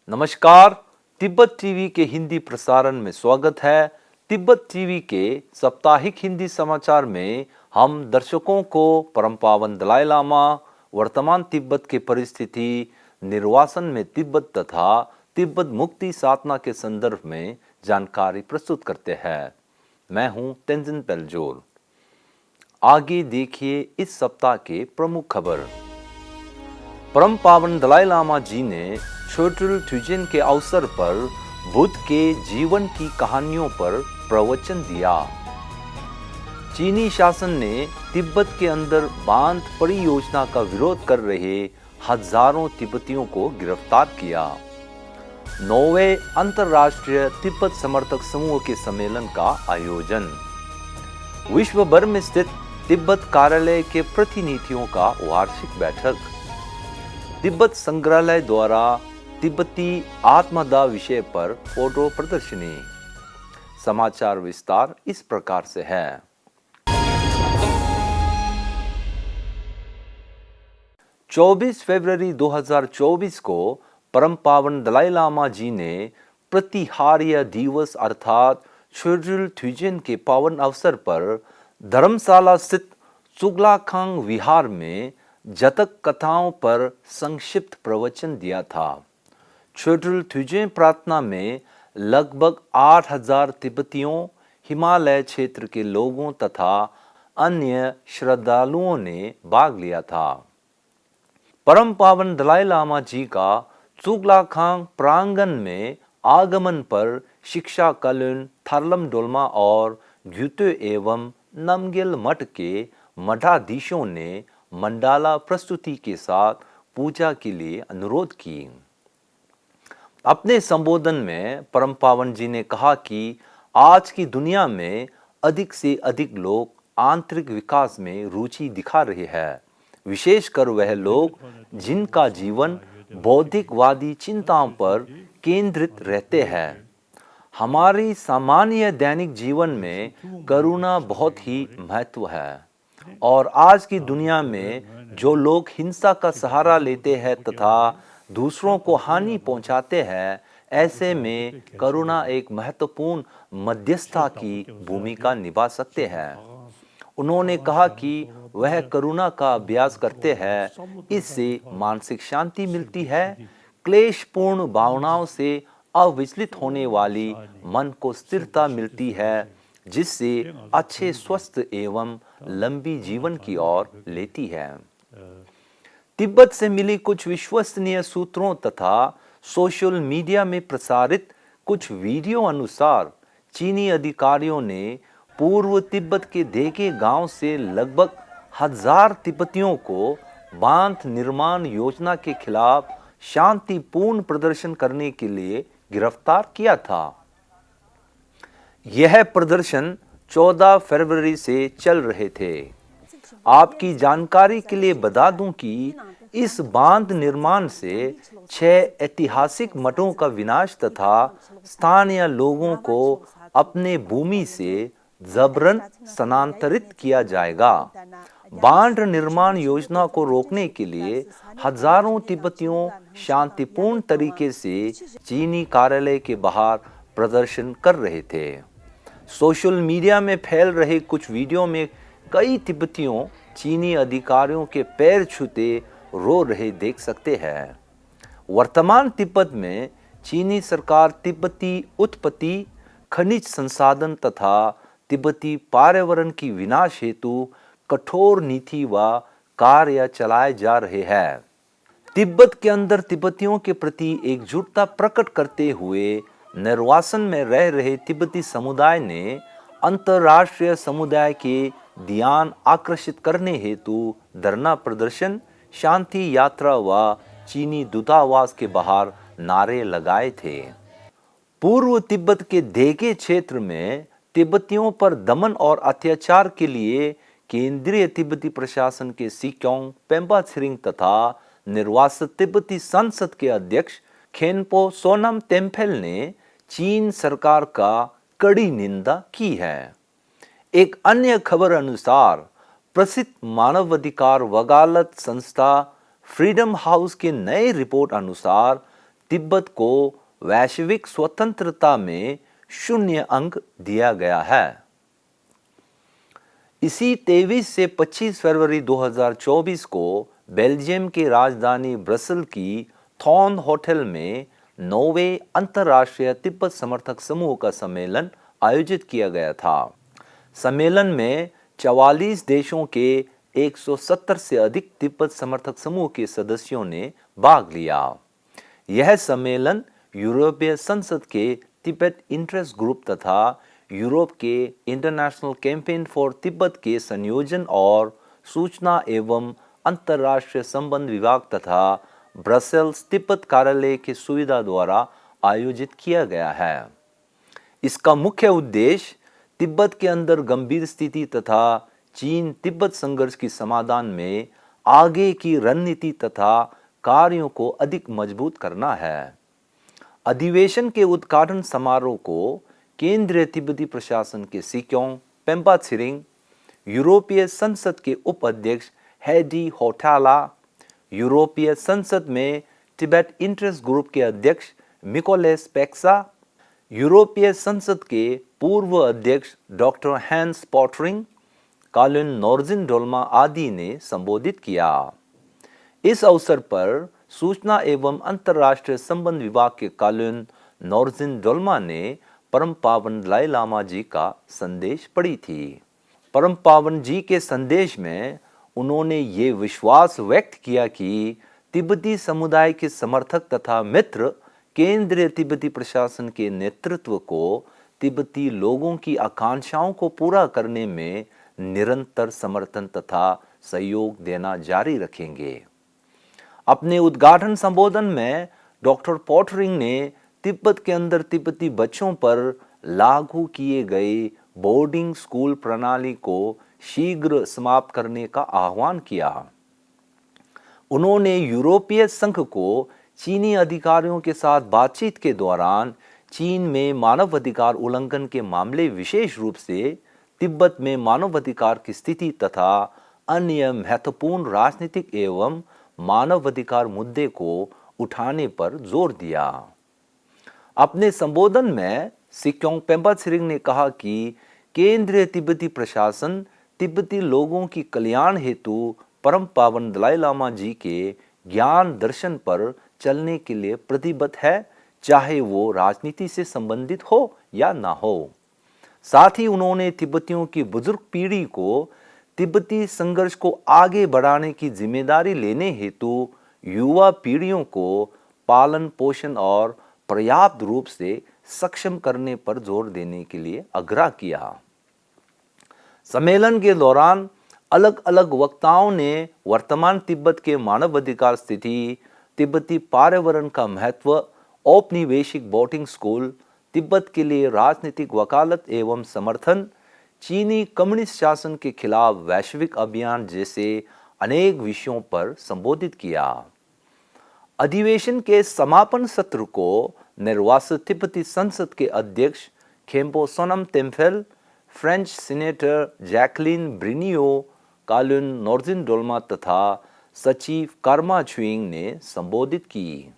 नमस्कार। तिब्बत टीवी के हिंदी प्रसारण में स्वागत है। तिब्बत टीवी के साप्ताहिक हिंदी समाचार में हम दर्शकों को परम पावन दलाई लामा, वर्तमान तिब्बत के परिस्थिति, निर्वासन में तिब्बत तथा तिब्बत मुक्ति साधना के संदर्भ में जानकारी प्रस्तुत करते हैं। मैं हूं तेंजिन पेलजोर। आगे देखिए इस सप्ताह के प्रमुख खबर। परम पावन दलाई लामा जी ने छोटुल ट्यूजन के अवसर पर बुद्ध के जीवन की कहानियों पर प्रवचन दिया। चीनी शासन ने तिब्बत के अंदर बांध परियोजना का विरोध कर रहे हजारों तिब्बतियों को गिरफ्तार किया। 9वें अंतर्राष्ट्रीय तिब्बत समर्थक समूह के सम्मेलन का आयोजन। विश्व भर में स्थित तिब्बत कार्यालय के प्रतिनिधियों का वार्षिक बैठक। तिब्बत संग्रहालय द्वारा तिब्बती आत्मदा विषय पर फोटो प्रदर्शनी। समाचार विस्तार इस प्रकार से है। 24 फरवरी 2024 को परम पावन दलाई लामा जी ने प्रतिहार्य दिवस अर्थात छोटुल ट्यूजन के पावन अवसर पर धर्मशाला स्थित चुगलाखांग विहार में जतक कथाओं पर संक्षिप्त प्रवचन दिया था। छोटुल ट्यूजन प्रार्थना में लगभग 8000 तिब्बतियों, हिमालय क्षेत्र के लोगों तथा अन्य श्रद्धालुओं ने भाग लिया था। परम पावन दलाई लामा जी का चुगलाखांग प्रांगण में आगमन पर शिक्षा कलन, थारलम डोलमा और ग्युतो एवं नमगेल मठ के मठाधीशों ने मंडाला प्रस्तुति के साथ पूजा के लिए अनुरोध की। अपने संबोधन में परम पावन जी ने कहा कि आज की दुनिया में अधिक से अधिक लोग आंतरिक विकास में रुचि दिखा रहे हैं, विशेषकर वह लोग जिनका जीवन बौद्धिकवादी चिंताओं पर केंद्रित रहते हैं। हमारी सामान्य दैनिक जीवन में करुणा बहुत ही महत्व है और आज की दुनिया में जो लोग हिंसा का सहारा लेते हैं तथा दूसरों को हानि पहुंचाते हैं, ऐसे में करुणा एक महत्वपूर्ण मध्यस्थता की भूमिका निभा सकते हैं। उन्होंने कहा कि वह करुणा का अभ्यास करते हैं, इससे मानसिक शांति मिलती है, क्लेशपूर्ण भावनाओं से अविचलित होने वाली मन को स्थिरता मिलती है, जिससे अच्छे स्वस्थ एवं लंबी जीवन की ओर लेती है। तिब्बत से मिली कुछ विश्वसनीय सूत्रों तथा सोशल मीडिया में प्रसारित कुछ वीडियो अनुसार चीनी अधिकारियों ने पूर्व तिब्बत के देगे गांव से लगभग 1000 तिब्बतियों को बांध निर्माण योजना के खिलाफ शांतिपूर्ण प्रदर्शन करने के लिए गिरफ्तार किया था। यह प्रदर्शन 14 फरवरी से चल रहे थे। आपकी जानकारी के लिए बता दूं कि इस बांध निर्माण से 6 ऐतिहासिक मठों का विनाश तथा स्थानीय लोगों को अपने भूमि से जबरन स्थानांतरित किया जाएगा। बांध निर्माण योजना को रोकने के लिए हजारों तिब्बतियों शांतिपूर्ण तरीके से चीनी कार्यालय के बाहर प्रदर्शन कर रहे थे। सोशल मीडिया में फैल रहे कुछ वीडियो में कई तिब्बतियों चीनी अधिकारियों के पैर छूते रो रहे देख सकते हैं। वर्तमान तिब्बत में चीनी सरकार तिब्बती उत्पत्ति, खनिज संसाधन तथा तिब्बती पर्यावरण की विनाश हेतु कठोर नीति व कार्य चलाए जा रहे हैं। तिब्बत के अंदर तिब्बतियों के प्रति एकजुटता प्रकट करते हुए निर्वासन में रह रहे तिब्बती समुदाय ने अंतर्राष्ट्रीय समुदाय के ध्यान आकर्षित करने हेतु धरना प्रदर्शन, शांति यात्रा व चीनी दूतावास के बाहर नारे लगाए थे। पूर्व तिब्बत के देगे क्षेत्र में तिब्बतियों पर दमन और अत्याचार के लिए केंद्रीय तिब्बती प्रशासन के सिक्योंग पेम्बा छिरिंग तथा निर्वासित तिब्बती संसद के अध्यक्ष खेनपो सोनम तेम्फेल ने चीन सरकार का कड़ी निंदा की है। एक अन्य खबर अनुसार प्रसिद्ध मानवाधिकार वकालत संस्था फ्रीडम हाउस के नए रिपोर्ट अनुसार तिब्बत को वैश्विक स्वतंत्रता में 0 अंक दिया गया है। इसी 23 से 25 फरवरी 2024 को बेल्जियम की राजधानी ब्रसल की थॉन होटल में 9वें अंतर्राष्ट्रीय तिब्बत समर्थक समूह का सम्मेलन आयोजित किया गया था। सम्मेलन में 44 देशों के 170 से अधिक तिब्बत समर्थक समूह के सदस्यों ने भाग लिया। यह सम्मेलन यूरोपीय संसद के तिब्बत इंटरेस्ट ग्रुप तथा यूरोप के इंटरनेशनल कैंपेन फॉर तिब्बत के संयोजन और सूचना एवं अंतर्राष्ट्रीय संबंध विभाग तथा ब्रसेल्स तिब्बत कार्यालय की सुविधा द्वारा आयोजित किया गया है। इसका मुख्य उद्देश्य तिब्बत के अंदर गंभीर स्थिति तथा चीन तिब्बत संघर्ष की समाधान में आगे की रणनीति तथा कार्यों को अधिक मजबूत करना है। अधिवेशन के उद्घाटन समारोह को केंद्रीय तिब्बती प्रशासन के सिक्योंग पेम्पा छिरिंग, यूरोपीय संसद के उपाध्यक्ष हेडी होटाला, यूरोपीय संसद में तिब्बत इंटरेस्ट ग्रुप के अध्यक्ष मिकोलेस पेक्सा, यूरोपीय संसद के पूर्व अध्यक्ष डॉक्टर हैंस पॉटरिंग, कालिन नॉर्जिन डोल्मा आदि ने संबोधित किया। इस अवसर पर सूचना एवं अंतर्राष्ट्रीय संबंध विभाग के कालिन नॉर्जिन डोल्मा ने परम पावन दलाई लामा जी का संदेश पढ़ी थी। परम पावन जी के संदेश में उन्होंने ये विश्वास व्यक्त किया कि तिब्बती समुदाय के समर्थक तथा मित्र केंद्रीय तिब्बती प्रशासन के नेतृत्व को तिब्बती लोगों की आकांक्षाओं को पूरा करने में निरंतर समर्थन तथा सहयोग देना जारी रखेंगे। अपने उद्घाटन संबोधन में डॉक्टर पॉटरिंग ने तिब्बत के अंदर तिब्बती बच्चों पर लागू किए गए बोर्डिंग स्कूल प्रणाली को शीघ्र समाप्त करने का आह्वान किया। उन्होंने यूरोपीय संघ को चीनी अधिकारियों के साथ बातचीत के दौरान चीन में मानवाधिकार उल्लंघन के मामले, विशेष रूप से तिब्बत में मानवाधिकार की स्थिति तथा अन्य महत्वपूर्ण राजनीतिक एवं मानवाधिकार मुद्दे को उठाने पर जोर दिया। अपने संबोधन में सिक्योंग पेम्पा छिरिंग ने कहा कि केंद्रीय तिब्बती प्रशासन तिब्बती लोगों की कल्याण हेतु परम पावन दलाई लामा जी के ज्ञान दर्शन पर चलने के लिए प्रतिबद्ध है, चाहे वो राजनीति से संबंधित हो या ना हो। साथ ही उन्होंने तिब्बतियों की बुजुर्ग पीढ़ी को तिब्बती संघर्ष को आगे बढ़ाने की जिम्मेदारी लेने हेतु युवा पीढ़ियों को पालन पोषण और पर्याप्त रूप से सक्षम करने पर जोर देने के लिए आग्रह किया। सम्मेलन के दौरान अलग अलग वक्ताओं ने वर्तमान तिब्बत के मानवाधिकार स्थिति, तिब्बती पर्यावरण का महत्व, औपनिवेशिक बोर्डिंग स्कूल, तिब्बत के लिए राजनीतिक वकालत एवं समर्थन, चीनी कम्युनिस्ट शासन के खिलाफ वैश्विक अभियान जैसे अनेक विषयों पर संबोधित किया। अधिवेशन के समापन सत्र को निर्वासित तिब्बती संसद के अध्यक्ष खेम्पो सोनम तेम्फेल, फ्रेंच सीनेटर जैकलिन ब्रिनियो, कालिन नॉर्जिन डोल्मा तथा सचिव कर्मा छुइंग ने संबोधित की।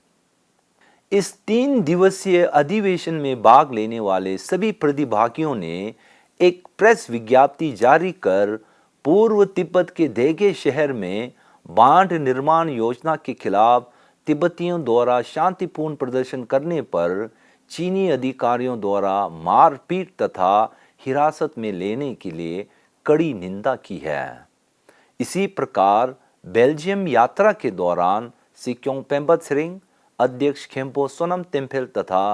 इस 3 दिवसीय अधिवेशन में भाग लेने वाले सभी प्रतिभागियों ने एक प्रेस विज्ञप्ति जारी कर पूर्व तिब्बत के देगे शहर में बांध निर्माण योजना के खिलाफ तिब्बतियों द्वारा शांतिपूर्ण प्रदर्शन करने पर चीनी अधिकारियों द्वारा मारपीट तथा हिरासत में लेने के लिए कड़ी निंदा की है। इसी प्रकार बेल्जियम यात्रा के दौरान सिक्योंग पेम्पा छिरिंग, अध्यक्ष खेम्पो सोनम तेम्फेल तथा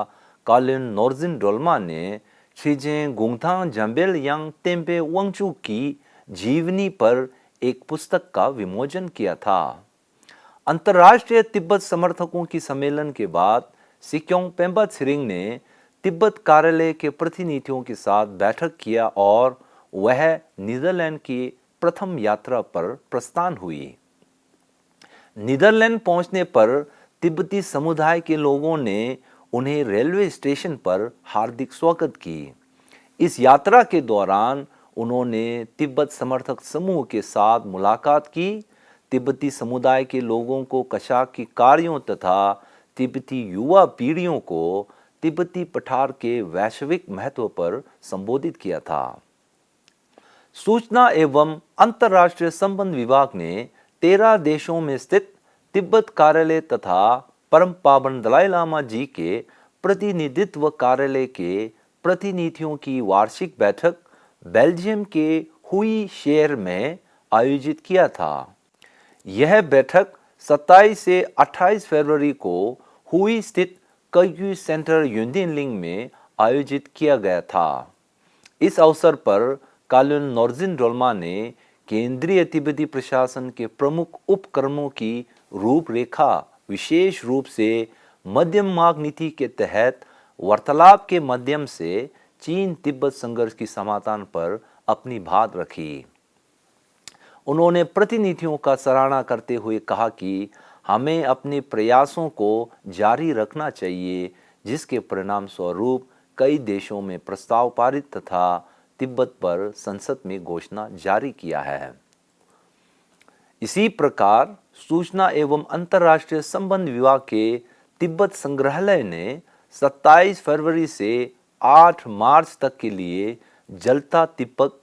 कालिन नॉर्जिन डोल्मा ने शिजें गुंगथांग जाम्बेल यांग तेम्पे वांगचू की जीवनी पर एक पुस्तक का विमोचन किया था। अंतर्राष्ट्रीय तिब्बत समर्थकों की सम्मेलन के बाद सिक्योंग पेम्पा छिरिंग ने तिब्बत कार्यालय के प्रतिनिधियों के साथ बैठक किया और वह नीदरलैंड की प्रथम यात्रा पर प्रस्थान हुई। नीदरलैंड पहुंचने पर तिब्बती समुदाय के लोगों ने उन्हें रेलवे स्टेशन पर हार्दिक स्वागत की। इस यात्रा के दौरान उन्होंने तिब्बत समर्थक समूह के साथ मुलाकात की, तिब्बती समुदाय के लोगों को कशाक की कार्यों तथा तिब्बती युवा पीढ़ियों को तिब्बती पठार के वैश्विक महत्व पर संबोधित किया था। सूचना एवं अंतर्राष्ट्रीय संबंध विभाग ने 13 देशों में स्थित तिब्बत कार्यालय तथा परम पावन दलाई लामा जी के प्रतिनिधित्व कार्यालय के प्रतिनिधियों की वार्षिक बैठक बेल्जियम के हुई शहर में आयोजित किया था। यह बैठक 27 से 28 फरवरी को हुई स्थित कग्यू सेंटर यूनियनलिंग में आयोजित किया गया था। इस अवसर पर कालुन नोर्जिन डोल्मा ने केंद्रीय तिब्बती प्रशासन के प्रमुख उपक्रमों की रूपरेखा, विशेष रूप से मध्यम मार्ग नीति के तहत वार्तालाप के माध्यम से चीन तिब्बत संघर्ष की समाधान पर अपनी बात रखी। उन्होंने प्रतिनिधियों का सराहना करते हुए कहा कि हमें अपने प्रयासों को जारी रखना चाहिए, जिसके परिणाम स्वरूप कई देशों में प्रस्ताव पारित तथा तिब्बत पर संसद में घोषणा जारी किया है। इसी प्रकार सूचना एवं अंतर्राष्ट्रीय संबंध विभाग के तिब्बत संग्रहालय ने 27 फरवरी से 8 मार्च तक के लिए जलता तिब्बत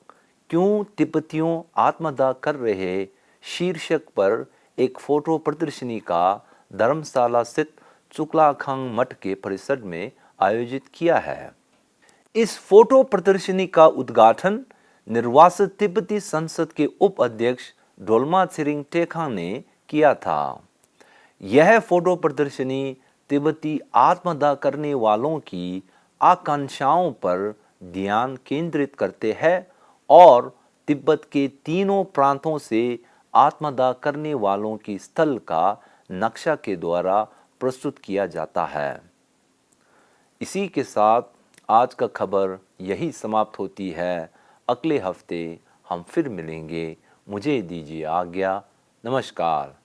क्यों तिब्बतियों आत्मदाह कर रहे शीर्षक पर एक फोटो प्रदर्शनी का धर्मशाला स्थित चुकलाखांग मठ के परिसर में आयोजित किया है। इस फोटो प्रदर्शनी का उद्घाटन निर्वासित तिब्बती संसद के उप अध्यक्ष डोल्मा त्सिरिंग टेखा ने किया था। यह फोटो प्रदर्शनी तिब्बती आत्मदाह करने वालों की आकांक्षाओं पर ध्यान केंद्रित करते हैं और तिब्बत के तीनों प्रांतों से आत्मदाह करने वालों की स्थल का नक्शा के द्वारा प्रस्तुत किया जाता है। इसी के साथ आज का खबर यही समाप्त होती है। अगले हफ्ते हम फिर मिलेंगे। मुझे दीजिए आज्ञा। नमस्कार।